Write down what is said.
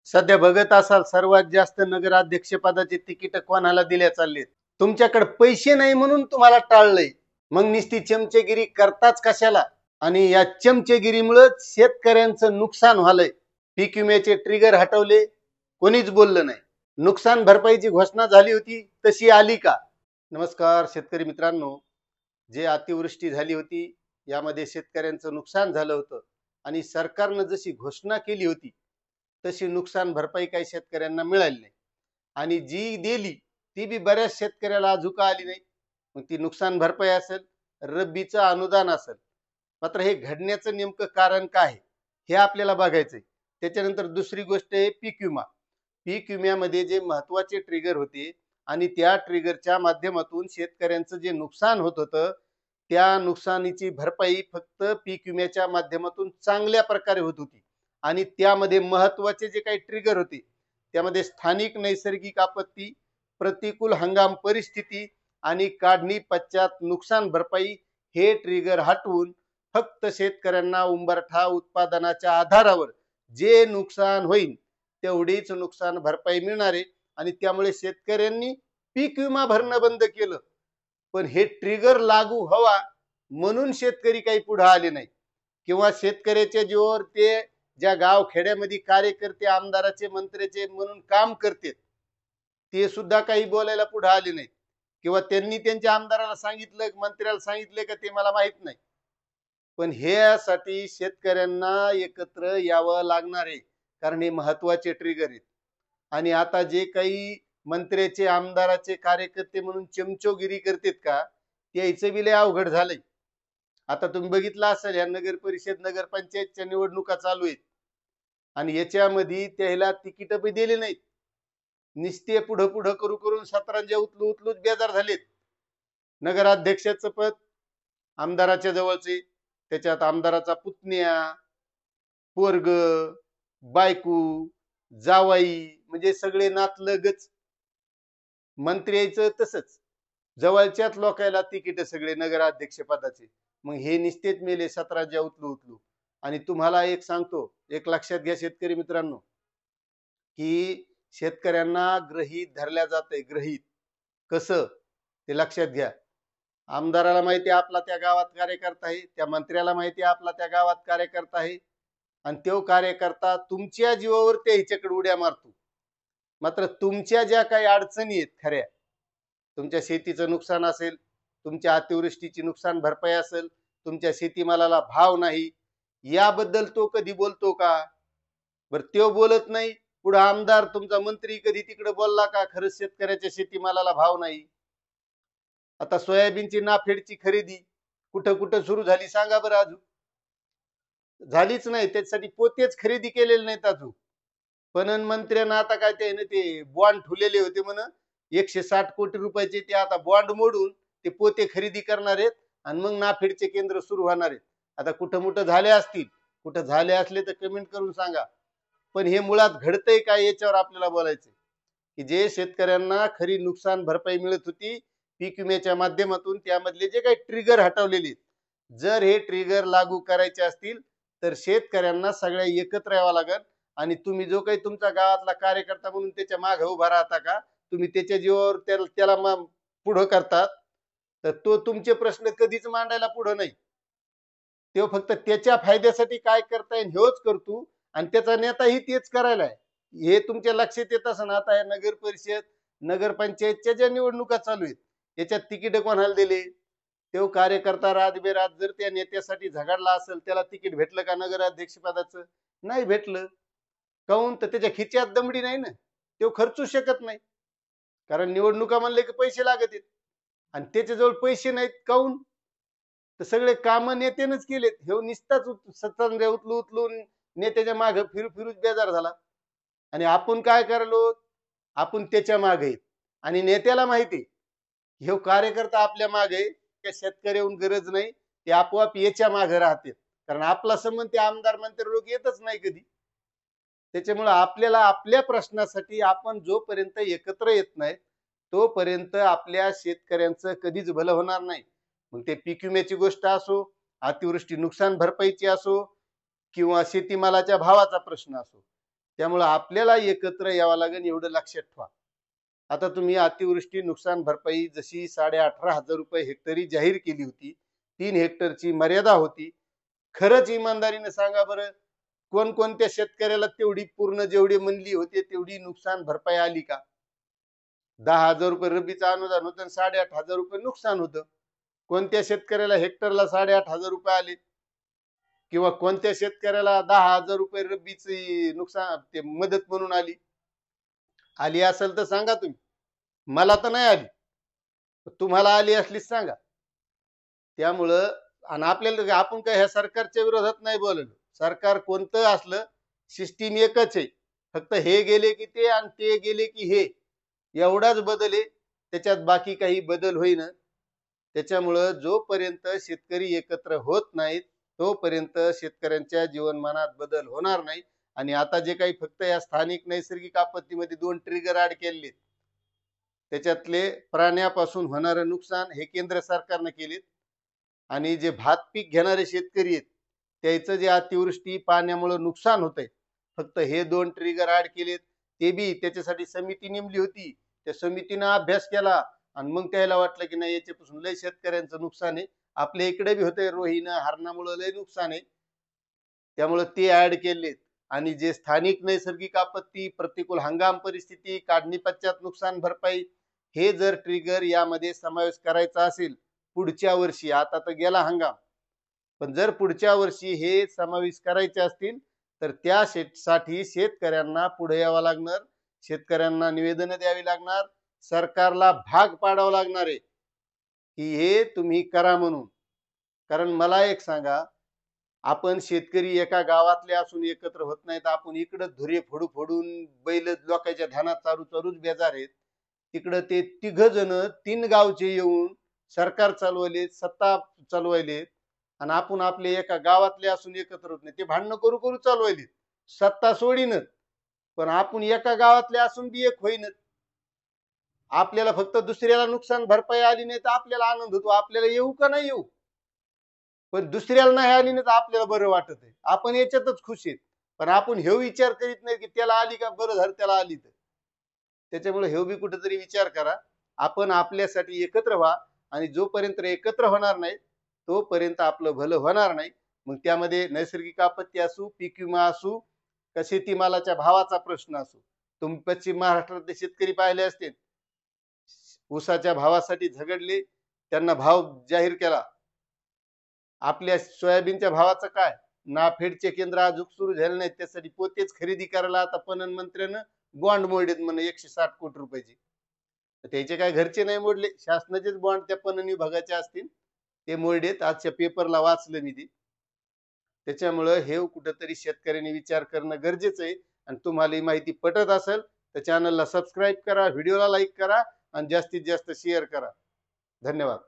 सध्या बघत असाल सर्वात जास्त नगराध्यक्ष पदाचे तिकीट कोणाला दिल्या चाललेत. तुमच्याकडे पैसे नाही म्हणून तुम्हाला टाळलंय. मग निस्ती चमचेगिरी करताच कशाला? आणि या चमचेगिरीमुळे शेतकऱ्यांचं नुकसान झालंय. पीक विम्याचे ट्रिगर हटवले, कोणीच बोललं नाही. नुकसान भरपाईची घोषणा झाली होती तशी आली का? नमस्कार शेतकरी मित्रांनो. जे अतिवृष्टी झाली होती यामध्ये शेतकऱ्यांचं नुकसान झालं होतं आणि सरकारनं जशी घोषणा केली होती तशी नुकसान भरपाई काही शेतकऱ्यांना मिळाली नाही. आणि जी दिली ती बी बऱ्याच शेतकऱ्याला अजून आली नाही. मग ती नुकसान भरपाई असेल, रब्बीचं अनुदान असेल, मात्र हे घडण्याचं नेमकं कारण काय हे आपल्याला बघायचंय. त्याच्यानंतर दुसरी गोष्ट आहे पीक विमा. पीक विम्यामध्ये जे महत्वाचे ट्रिगर होते आणि त्या ट्रिगरच्या माध्यमातून शेतकऱ्यांचं जे नुकसान होत होतं त्या नुकसानीची भरपाई फक्त पीक विम्याच्या माध्यमातून चांगल्या प्रकारे होत होती. आणि त्यामध्ये महत्वाचे जे काही ट्रिगर होते त्यामध्ये स्थानिक नैसर्गिक आपत्ती, प्रतिकूल हंगाम परिस्थिती आणि काढणी पश्चात नुकसान भरपाई हे ट्रिगर हटवून फक्त शेतकऱ्यांना उंबरठा उत्पादनाच्या आधारावर जे नुकसान होईल तेवढीच नुकसान भरपाई मिळणार आहे. आणि त्यामुळे शेतकऱ्यांनी पीक विमा भरणं बंद केलं. पण हे ट्रिगर लागू व्हावा म्हणून शेतकरी काही पुढे आले नाही. किंवा शेतकऱ्याच्या जीवावर ते ज्या गाव खेड्यामध्ये कार्यकर्ते आमदाराचे मंत्र्याचे म्हणून काम करतात ते सुद्धा काही बोलायला पुढे आले नाहीत. किंवा त्यांनी त्यांच्या आमदाराला सांगितलं, मंत्र्याला सांगितलं का ते मला माहित नाही. पण ह्यासाठी शेतकऱ्यांना एकत्र यावं लागणार आहे, कारण हे महत्वाचे ट्रिगर आहेत. आणि आता जे काही मंत्र्याचे आमदाराचे कार्यकर्ते म्हणून चमचोगिरी करतात का यायचं बी लय अवघड झालंय. आता तुम्ही बघितलं असेल या नगर परिषद नगरपंचायतच्या निवडणुका चालू आहेत आणि याच्यामध्ये त्याला तिकीट बी दिले नाहीत. निस्ते पुढं पुढं करून 17 उचलू उचलूच बेजार झालेत. नगराध्यक्षाचं पद आमदाराच्या जवळचे, त्याच्यात आमदाराचा पुतण्या, पोरग, बायकू, जावाई म्हणजे सगळे नातलगच. मंत्र्याचं तसंच जवळच्याच लोकायला तिकीट सगळे नगराध्यक्ष पदाचे. मग हे निश्चित मेले 17 उचलू उचलू. आणि तुम्हाला एक सांगतो, एक लक्षात घ्या शेतकरी मित्रांनो, की शेतकऱ्यांना गृहीत धरल्या जाते. गृहीत कसं ते लक्षात घ्या. आमदाराला माहिती आपला त्या गावात कार्यकर्ता आहे, त्या मंत्र्याला माहिती आपला त्या गावात कार्यकर्ता आहे आणि तो कार्यकर्ता तुमच्या जीवावर त्या ह्याच्याकडे उड्या मारतो. मात्र तुमच्या ज्या काही अडचणी आहेत खऱ्या, तुमच्या शेतीचं नुकसान असेल, तुमच्या अतिवृष्टीची नुकसान भरपाई असेल, तुमच्या शेतीमालाला भाव नाही, याबद्दल तो कधी बोलतो का? बरं तो बोलत नाही. पुढे आमदार तुमचा मंत्री कधी तिकडे बोलला का खरंच शेतकऱ्याच्या शेतीमालाला भाव नाही? आता सोयाबीनची नाफेडची खरेदी कुठं कुठं सुरू झाली सांगा बरं? अजून झालीच नाही. त्याच्यासाठी पोतेच खरेदी केलेले नाहीत अजून. पण मंत्र्यांना आता काय ते बॉन्ड ठेवलेले होते म्हण 160 कोटी रुपयाचे, ते आता बॉन्ड मोडून ते पोते खरेदी करणार आहेत आणि मग नाफेडचे केंद्र सुरू होणार आहेत. आता कुठं कुठं झाले असतील, कुठं झाले असले तर कमेंट करून सांगा. पण हे मुळात घडतंय काय याच्यावर आपल्याला बोलायचंय. की जे शेतकऱ्यांना खरी नुकसान भरपाई मिळत होती पीक विम्याच्या माध्यमातून, त्यामधले जे काही ट्रिगर हटवलेले, जर हे ट्रिगर लागू करायचे असतील तर शेतकऱ्यांना सगळ्या एकत्र यावं लागेल. आणि तुम्ही जो काही तुमच्या गावातला कार्यकर्ता म्हणून त्याच्या मागे उभा राहता का, तुम्ही त्याच्या जीवावर त्याला पुढं करतात, तर तो तुमचे प्रश्न कधीच मांडायला पुढं नाही. तो फक्त त्याच्या फायद्यासाठी काय करता येईल हेच करतो आणि त्याचा नेताही तेच करायला आहे. हे तुमच्या लक्षात येत असं. आता या नगर परिषद नगरपंचायतच्या ज्या निवडणुका चालू आहेत याच्यात तिकीट कोणाला दिले? तो कार्यकर्ता रातबेरात जर त्या नेत्यासाठी झगडला असेल, त्याला तिकीट भेटलं का नगराध्यक्ष पदाचं? नाही भेटलं. काऊन? तर त्याच्या खिच्यात दमडी नाही ना, तो खर्चू शकत नाही. कारण निवडणुका म्हणले की पैसे लागत आहेत आणि त्याच्याजवळ पैसे नाहीत. काऊन? तर सगळे काम नेत्यानेच केलेत. हे निसताच सत्तांद्र्या उचलू उचलून नेत्याच्या मागे फिरूच बेजार झाला. आणि आपण काय करलो? आपण त्याच्या मागे आहेत आणि नेत्याला माहिती हे कार्यकर्ता आपल्या मागे, त्या शेतकऱ्याहून गरज नाही, ते आपोआप याच्या मागे राहतात. कारण आपला संबंध ते आमदार मंत्री लोक येतच नाही कधी. त्याच्यामुळे आपल्याला आपल्या प्रश्नासाठी आपण जोपर्यंत एकत्र येत नाही तोपर्यंत आपल्या शेतकऱ्यांचं कधीच भलं होणार नाही. मग ते पीक विम्याची गोष्ट असो, अतिवृष्टी नुकसान भरपाईची असो किंवा शेतीमालाच्या भावाचा प्रश्न असो, त्यामुळे आपल्याला एकत्र यावं लागेल, एवढं लक्षात ठेवा. आता तुम्ही अतिवृष्टी नुकसान भरपाई जशी 18,500 रुपये हेक्टरी जाहीर केली होती, 3 हेक्टरची मर्यादा होती. खरंच इमानदारीने सांगा बरं, कोणकोणत्या शेतकऱ्याला तेवढी पूर्ण जेवढी म्हणली होती तेवढी नुकसान भरपाई आली का? 10,000 रुपये रब्बीचं अनुदान होतं आणि 8,500 रुपये नुकसान होतं. कोणत्या शेतकऱ्याला हेक्टरला 8,500 रुपये आले? किंवा कोणत्या शेतकऱ्याला 10,000 रुपये रब्बीची नुकसान ते मदत म्हणून आली? आली असेल तर सांगा तुम्ही. मला तर नाही आली. तुम्हाला आली असलीच सांगा. त्यामुळं आणि आपल्याला आपण काय ह्या सरकारच्या विरोधात नाही बोललो. सरकार कोणतं असलं, सिस्टीम एकच आहे. फक्त हे गेले की ते आणि ते गेले की हे, एवढाच बदल आहे. त्याच्यात बाकी काही बदल होईना. त्याच्यामुळं जोपर्यंत शेतकरी एकत्र होत नाहीत, तोपर्यंत शेतकऱ्यांच्या जीवनमानात बदल होणार नाही. आणि आता जे काही फक्त या स्थानिक नैसर्गिक आपत्तीमध्ये 2 ट्रिगर ऍड केले, त्याच्यातले प्राण्यापासून होणारं नुकसान हे केंद्र सरकारने केले. आणि जे भात पीक घेणारे शेतकरी आहेत, त्याचं जे अतिवृष्टी पाण्यामुळे नुकसान होतंय, फक्त हे 2 ट्रिगर ऍड केलेत. ते बी त्याच्यासाठी समिती नेमली होती. त्या समितीनं अभ्यास केला आणि मग त्याला वाटलं की नाही, याच्यापासून लय शेतकऱ्यांचं नुकसान आहे. आपल्या इकडे बी होतंय, रोहीनं हरणामुळे लय नुकसान आहे. त्यामुळे ते ऍड केलेत. आणि जे स्थानिक नैसर्गिक आपत्ती, प्रतिकूल हंगाम परिस्थिती, काढणी पश्चात नुकसान भरपाई, हे जर ट्रिगर यामध्ये समावेश करायचा असेल पुढच्या वर्षी, आता तर गेला हंगाम, पण जर पुढच्या वर्षी हे समावेश करायचे असतील तर त्यासाठी शेतकऱ्यांना पुढे यावं लागणार. शेतकऱ्यांना निवेदन द्यावी लागणार. सरकारला भाग पाडावं लागणार आहे की हे तुम्ही करा म्हणून. कारण मला एक सांगा, आपण शेतकरी एका गावातले असून एकत्र होत नाहीत. आपण इकडं धुरे फोडू फोडून बैल लोकांच्या धानात चारू चारूच बेजार आहेत. तिकडं ते 3 जण 3 गावचे येऊन सरकार चालवले, सत्ता चालवायले, आणि आपण आपले एका गावातले असून एकत्र होत नाही. ते भांडणं करू करू चालवायले, सत्ता सोडीनच, पण आपण एका गावातले असून बी एक होईनच. आपल्याला फक्त दुसऱ्याला नुकसान भरपाई आली नाही तर आपल्याला आनंद होतो. आपल्याला येऊ का नाही येऊ, पण दुसऱ्याला नाही आली नाही तर आपल्याला बरं वाटत आहे. आपण याच्यातच खुश आहेत. पण आपण हे विचार करीत नाही की त्याला आली का, बरं झालं त्याला आली तर. त्याच्यामुळे हे बी कुठेतरी विचार करा. आपण आपल्यासाठी एकत्र व्हा. आणि जोपर्यंत एकत्र होणार नाही तोपर्यंत आपलं भलं होणार नाही. मग त्यामध्ये नैसर्गिक आपत्ती असू, पीक विमा असू, का शेतीमालाच्या भावाचा प्रश्न असू. तुम्ही पश्चिम महाराष्ट्रातले शेतकरी पाहिले असतील, ऊसाच्या भावासाठी झगडले, त्यांना भाव जाहीर केला. आपल्या सोयाबीनच्या भावाचं काय, नाफेडचे केंद्र अजून सुरू झाले नाहीत. त्यासाठी पोतेच खरेदी करायला आता पणन मंत्र्यानं बॉन्ड मोडलेत म्हणे 160 कोटी रुपयाचे. त्याचे काय घरचे नाही मोडले, शासनाचेच बॉन्ड त्या पणन विभागाचे असतील ते मोडलेत. आजच्या पेपरला वाचलं मी ते. त्याच्यामुळं हे कुठंतरी शेतकऱ्यांनी विचार करणं गरजेचं आहे. आणि तुम्हाला ही माहिती पटत असेल तर चॅनलला सबस्क्राईब करा, व्हिडिओला लाईक करा आणि जास्तीत जास्त शेअर करा. धन्यवाद.